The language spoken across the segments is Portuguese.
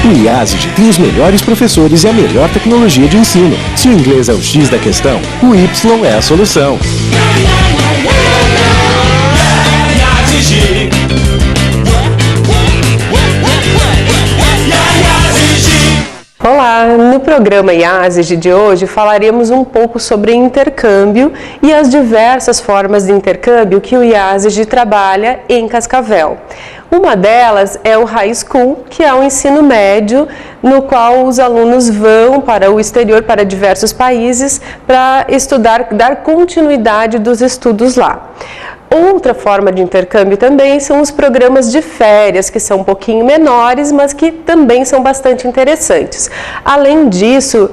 O IASG tem os melhores professores e a melhor tecnologia de ensino. Se o inglês é o X da questão, o Y é a solução. Olá, no programa IASG de hoje falaremos um pouco sobre intercâmbio e as diversas formas de intercâmbio que o IASG trabalha em Cascavel. Uma delas é o High School, que é o ensino médio, no qual os alunos vão para o exterior, para diversos países, para estudar, dar continuidade dos estudos lá. Outra forma de intercâmbio também são os programas de férias, que são um pouquinho menores, mas que também são bastante interessantes. Além disso,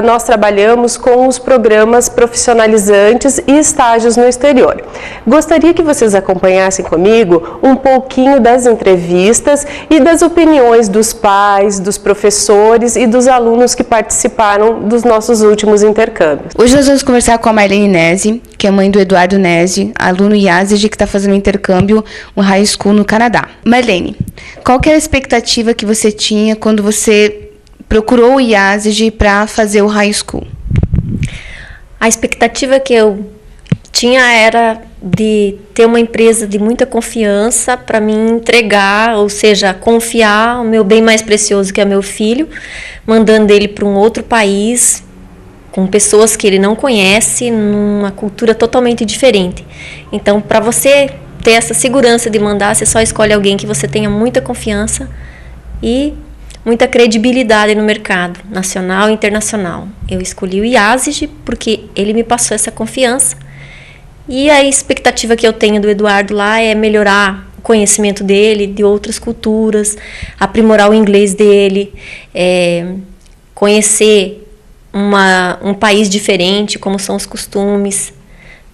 nós trabalhamos com os programas profissionalizantes e estágios no exterior. Gostaria que vocês acompanhassem comigo um pouquinho das entrevistas e das opiniões dos pais, dos professores e dos alunos que participaram dos nossos últimos intercâmbios. Hoje nós vamos conversar com a Marlene Nese, que é mãe do Eduardo Nese, aluno IASG que está fazendo intercâmbio no High School no Canadá. Marlene, qual que era a expectativa que você tinha quando você procurou o IASG para fazer o High School? A expectativa que eu tinha era de ter uma empresa de muita confiança para me entregar, ou seja, confiar o meu bem mais precioso, que é meu filho, mandando ele para um outro país, com pessoas que ele não conhece, numa cultura totalmente diferente. Então, para você ter essa segurança de mandar, você só escolhe alguém que você tenha muita confiança e muita credibilidade no mercado nacional e internacional. Eu escolhi o IASG porque ele me passou essa confiança. E a expectativa que eu tenho do Eduardo lá é melhorar o conhecimento dele, de outras culturas, aprimorar o inglês dele, conhecer um país diferente, como são os costumes,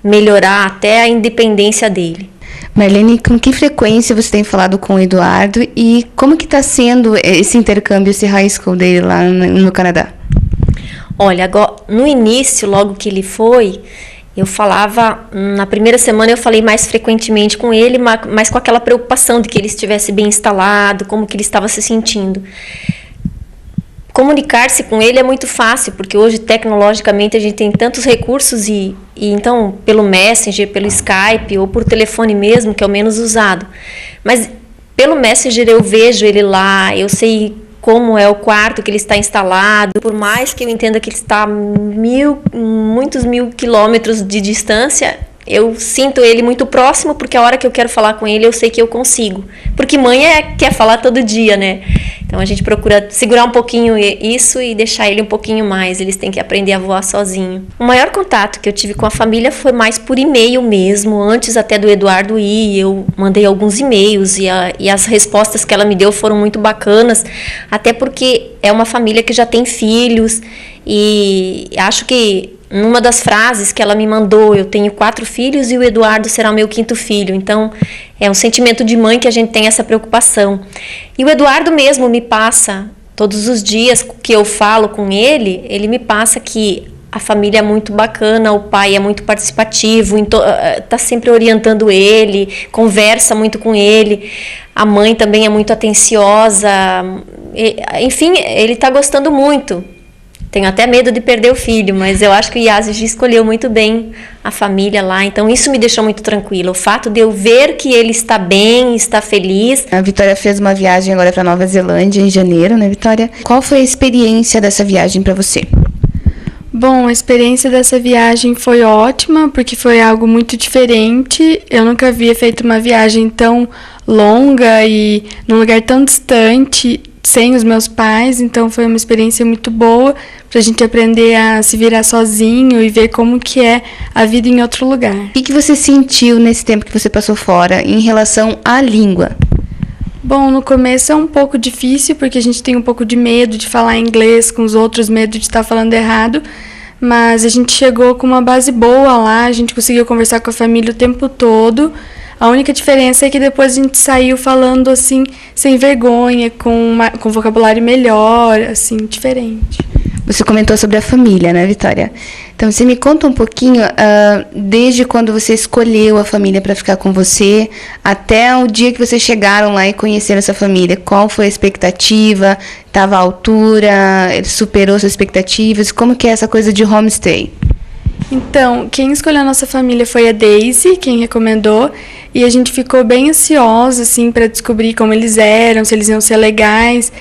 melhorar até a independência dele. Marlene, com que frequência você tem falado com o Eduardo e como que está sendo esse intercâmbio, esse high school dele lá no Canadá? Olha, agora, no início, logo que ele foi, eu falava, na primeira semana eu falei mais frequentemente com ele, mas com aquela preocupação de que ele estivesse bem instalado, como que ele estava se sentindo. Comunicar-se com ele é muito fácil, porque hoje, tecnologicamente, a gente tem tantos recursos e então, pelo Messenger, pelo Skype ou por telefone mesmo, que é o menos usado. Mas pelo Messenger eu vejo ele lá, eu sei como é o quarto que ele está instalado, por mais que eu entenda que ele está a muitos mil quilômetros de distância, eu sinto ele muito próximo, porque a hora que eu quero falar com ele, eu sei que eu consigo. Porque mãe quer falar todo dia, né? Então a gente procura segurar um pouquinho isso e deixar ele um pouquinho mais. Eles têm que aprender a voar sozinho. O maior contato que eu tive com a família foi mais por e-mail mesmo. Antes até do Eduardo ir, eu mandei alguns e-mails e as respostas que ela me deu foram muito bacanas. Até porque é uma família que já tem filhos e acho que numa das frases que ela me mandou, eu tenho 4 filhos e o Eduardo será o meu 5º filho. Então, é um sentimento de mãe que a gente tem essa preocupação. E o Eduardo mesmo me passa, todos os dias que eu falo com ele, ele me passa que a família é muito bacana, o pai é muito participativo, está sempre orientando ele, conversa muito com ele. A mãe também é muito atenciosa. Enfim, ele está gostando muito. Tenho até medo de perder o filho, mas eu acho que o IASG escolheu muito bem a família lá. Então, isso me deixou muito tranquila. O fato de eu ver que ele está bem, está feliz. A Vitória fez uma viagem agora para Nova Zelândia em janeiro, né, Vitória? Qual foi a experiência dessa viagem para você? Bom, a experiência dessa viagem foi ótima, porque foi algo muito diferente. Eu nunca havia feito uma viagem tão longa e num lugar tão distante, sem os meus pais, então foi uma experiência muito boa para a gente aprender a se virar sozinho e ver como que é a vida em outro lugar. O que você sentiu nesse tempo que você passou fora em relação à língua? Bom, no começo é um pouco difícil, porque a gente tem um pouco de medo de falar inglês com os outros, medo de estar falando errado, mas a gente chegou com uma base boa lá, a gente conseguiu conversar com a família o tempo todo. A única diferença é que depois a gente saiu falando assim, sem vergonha, com vocabulário melhor, assim, diferente. Você comentou sobre a família, né, Vitória? Então, você me conta um pouquinho, desde quando você escolheu a família para ficar com você, até o dia que vocês chegaram lá e conheceram essa família. Qual foi a expectativa? Estava à altura? Ele superou suas expectativas? Como que é essa coisa de homestay? Então, quem escolheu a nossa família foi a Daisy, quem recomendou, e a gente ficou bem ansiosa, assim, para descobrir como eles eram, se eles iam ser legais.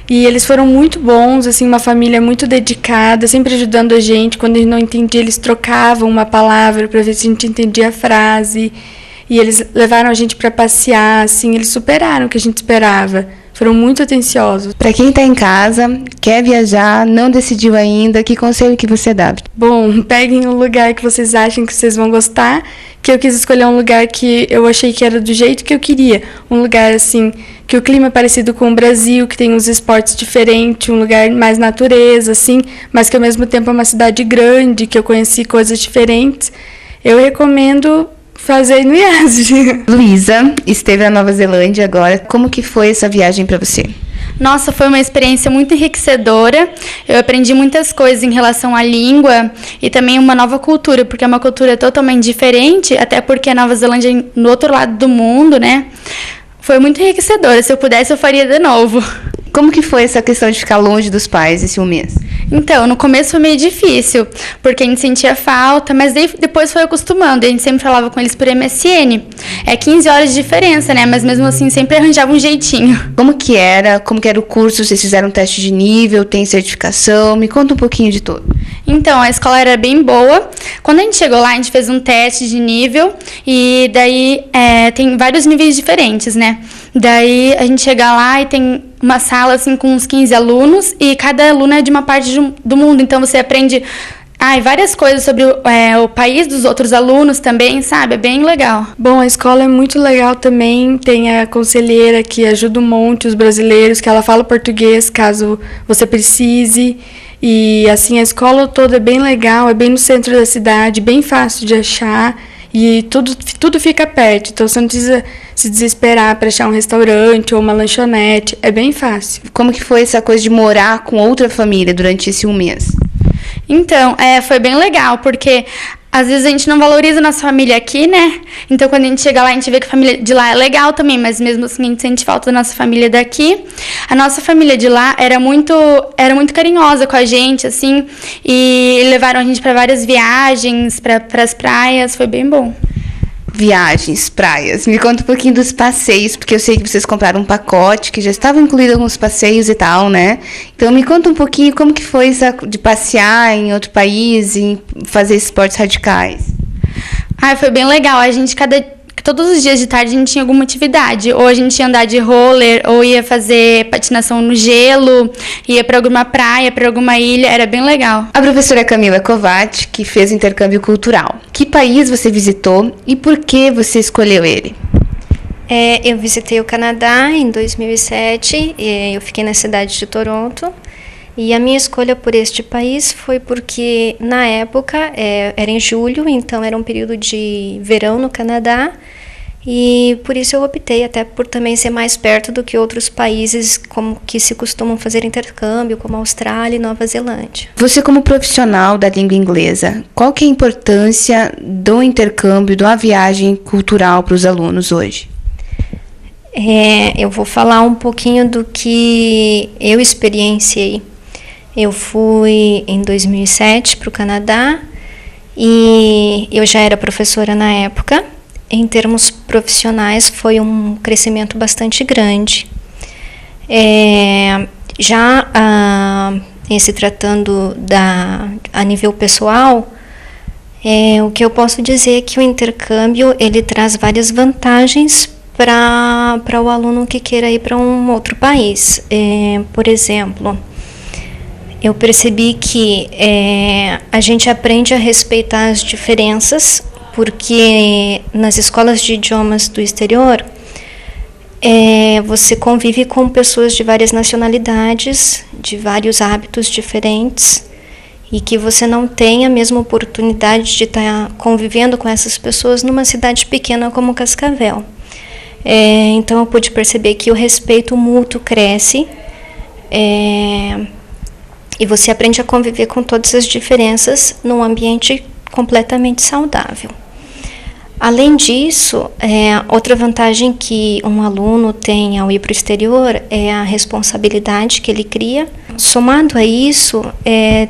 E eles foram muito bons, assim, uma família muito dedicada, sempre ajudando a gente. Quando a gente não entendia, eles trocavam uma palavra para ver se a gente entendia a frase. E eles levaram a gente para passear, assim, eles superaram o que a gente esperava. Foram muito atenciosos. Para quem está em casa, quer viajar, não decidiu ainda, que conselho que você dá? Bom, peguem um lugar que vocês acham que vocês vão gostar, que eu quis escolher um lugar que eu achei que era do jeito que eu queria. Um lugar, assim, que o clima é parecido com o Brasil, que tem uns esportes diferentes, um lugar mais natureza, assim, mas que ao mesmo tempo é uma cidade grande, que eu conheci coisas diferentes. Eu recomendo fazer no IASG. Luísa esteve na Nova Zelândia agora. Como que foi essa viagem para você? Nossa, foi uma experiência muito enriquecedora. Eu aprendi muitas coisas em relação à língua e também uma nova cultura, porque é uma cultura totalmente diferente, até porque a Nova Zelândia é no outro lado do mundo, né? Foi muito enriquecedora. Se eu pudesse, eu faria de novo. Como que foi essa questão de ficar longe dos pais esse um mês? Então, no começo foi meio difícil, porque a gente sentia falta, mas depois foi acostumando. A gente sempre falava com eles por MSN. É 15 horas de diferença, né? Mas mesmo assim, sempre arranjava um jeitinho. Como que era o curso? Vocês fizeram um teste de nível, tem certificação? Me conta um pouquinho de tudo. Então, a escola era bem boa. Quando a gente chegou lá, a gente fez um teste de nível e daí tem vários níveis diferentes, né? Daí a gente chega lá e tem uma sala assim com uns 15 alunos e cada aluno é de uma parte do mundo, então você aprende várias coisas sobre o país dos outros alunos também, sabe? É bem legal. Bom, a escola é muito legal também, tem a conselheira que ajuda um monte os brasileiros, que ela fala português caso você precise. E assim, a escola toda é bem legal, é bem no centro da cidade, bem fácil de achar. E tudo fica perto, então você não precisa se desesperar para achar um restaurante ou uma lanchonete, é bem fácil. Como que foi essa coisa de morar com outra família durante esse um mês? Então, foi bem legal, porque às vezes a gente não valoriza a nossa família aqui, né? Então, quando a gente chega lá, a gente vê que a família de lá é legal também, mas mesmo assim a gente sente falta da nossa família daqui. A nossa família de lá era muito carinhosa com a gente, assim, e levaram a gente para várias viagens, para as praias, foi bem bom. Viagens, praias. Me conta um pouquinho dos passeios, porque eu sei que vocês compraram um pacote que já estava incluído alguns passeios e tal, né? Então me conta um pouquinho como que foi isso de passear em outro país e fazer esportes radicais. Foi bem legal. A gente todos os dias de tarde a gente tinha alguma atividade. Ou a gente ia andar de roller, ou ia fazer patinação no gelo, ia para alguma praia, para alguma ilha. Era bem legal. A professora Camila Kovács, que fez intercâmbio cultural. Que país você visitou e por que você escolheu ele? Eu visitei o Canadá em 2007. Eu fiquei na cidade de Toronto. E a minha escolha por este país foi porque, na época, era em julho, então era um período de verão no Canadá, e por isso eu optei, até por também ser mais perto do que outros países como que se costumam fazer intercâmbio, como a Austrália e Nova Zelândia. Você, como profissional da língua inglesa, qual que é a importância do intercâmbio, da viagem cultural para os alunos hoje? Eu vou falar um pouquinho do que eu experienciei. Eu fui em 2007 para o Canadá e eu já era professora na época. Em termos profissionais, foi um crescimento bastante grande. Em se tratando a nível pessoal, o que eu posso dizer é que o intercâmbio ele traz várias vantagens para o aluno que queira ir para um outro país. Por exemplo, eu percebi que a gente aprende a respeitar as diferenças, porque nas escolas de idiomas do exterior, você convive com pessoas de várias nacionalidades, de vários hábitos diferentes, e que você não tem a mesma oportunidade de estar convivendo com essas pessoas numa cidade pequena como Cascavel. Então eu pude perceber que o respeito mútuo cresce, E você aprende a conviver com todas as diferenças num ambiente completamente saudável. Além disso, outra vantagem que um aluno tem ao ir para o exterior é a responsabilidade que ele cria. Somado a isso,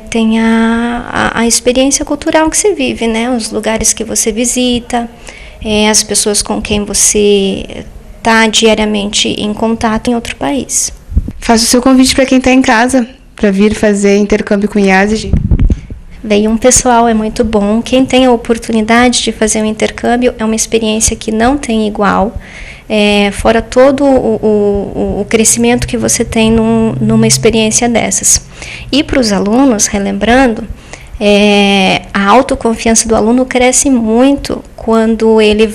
tem a experiência cultural que você vive, né? Os lugares que você visita, as pessoas com quem você está diariamente em contato em outro país. Faça o seu convite para quem está em casa, para vir fazer intercâmbio com o IASG. Veio um pessoal, é muito bom. Quem tem a oportunidade de fazer um intercâmbio, é uma experiência que não tem igual. Fora todo o crescimento que você tem numa experiência dessas. E para os alunos, relembrando, a autoconfiança do aluno cresce muito quando ele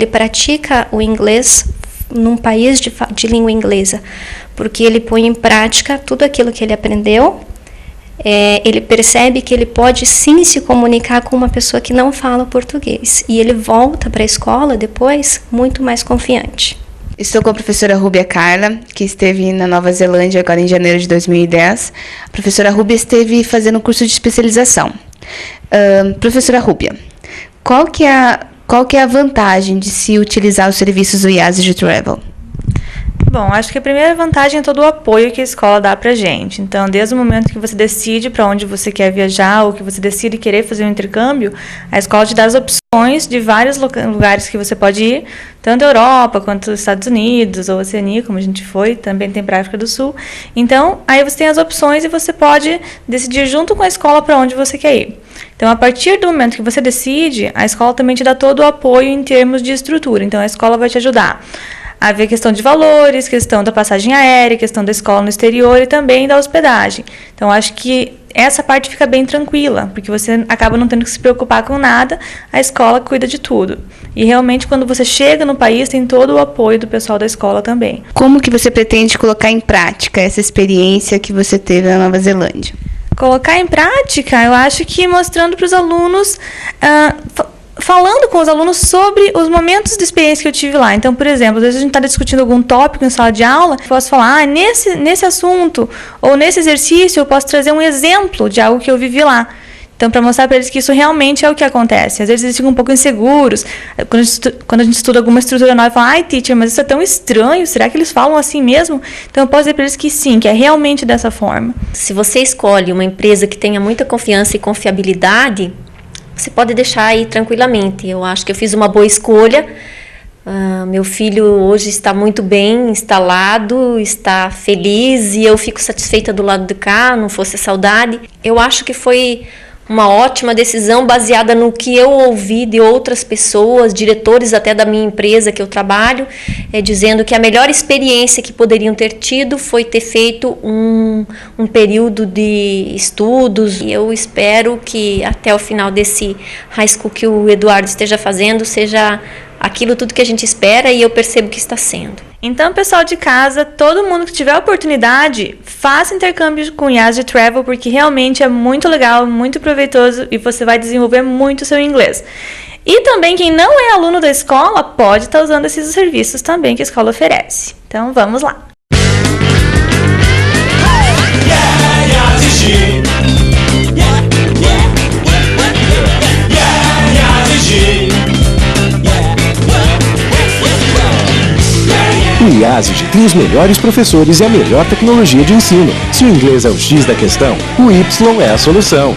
pratica o inglês num país de língua inglesa, porque ele põe em prática tudo aquilo que ele aprendeu. Ele percebe que ele pode sim se comunicar com uma pessoa que não fala português. E ele volta para a escola depois muito mais confiante. Estou com a professora Rúbia Carla, que esteve na Nova Zelândia agora em janeiro de 2010. A professora Rúbia esteve fazendo um curso de especialização. Professora Rúbia, qual que é a vantagem de se utilizar os serviços do IASG Travel? Bom, acho que a primeira vantagem é todo o apoio que a escola dá pra gente. Então, desde o momento que você decide para onde você quer viajar ou que você decide querer fazer um intercâmbio, a escola te dá as opções de vários lugares que você pode ir, tanto a Europa quanto os Estados Unidos ou a Oceania, como a gente foi, também tem para a África do Sul. Então, aí você tem as opções e você pode decidir junto com a escola para onde você quer ir. Então, a partir do momento que você decide, a escola também te dá todo o apoio em termos de estrutura. Então, a escola vai te ajudar a ver questão de valores, questão da passagem aérea, questão da escola no exterior e também da hospedagem. Então, acho que essa parte fica bem tranquila, porque você acaba não tendo que se preocupar com nada, a escola cuida de tudo. E realmente, quando você chega no país, tem todo o apoio do pessoal da escola também. Como que você pretende colocar em prática essa experiência que você teve na Nova Zelândia? Colocar em prática, eu acho que mostrando para os alunos... falando com os alunos sobre os momentos de experiência que eu tive lá. Então, por exemplo, às vezes a gente está discutindo algum tópico em sala de aula, eu posso falar, nesse assunto ou nesse exercício eu posso trazer um exemplo de algo que eu vivi lá. Então, para mostrar para eles que isso realmente é o que acontece. Às vezes eles ficam um pouco inseguros. Quando a gente estuda alguma estrutura nova, fala, ai, teacher, mas isso é tão estranho, será que eles falam assim mesmo? Então, eu posso dizer para eles que sim, que é realmente dessa forma. Se você escolhe uma empresa que tenha muita confiança e confiabilidade, você pode deixar aí tranquilamente. Eu acho que eu fiz uma boa escolha. Meu filho hoje está muito bem instalado, está feliz e eu fico satisfeita do lado de cá, não fosse a saudade. Eu acho que foi uma ótima decisão baseada no que eu ouvi de outras pessoas, diretores até da minha empresa que eu trabalho, dizendo que a melhor experiência que poderiam ter tido foi ter feito um período de estudos. E eu espero que até o final desse high school que o Eduardo esteja fazendo seja aquilo tudo que a gente espera e eu percebo que está sendo. Então, pessoal de casa, todo mundo que tiver oportunidade, faça intercâmbio com o IASG Travel, porque realmente é muito legal, muito proveitoso e você vai desenvolver muito o seu inglês. E também quem não é aluno da escola pode estar usando esses serviços também que a escola oferece. Então, vamos lá! O IASG tem os melhores professores e a melhor tecnologia de ensino. Se o inglês é o X da questão, o Y é a solução.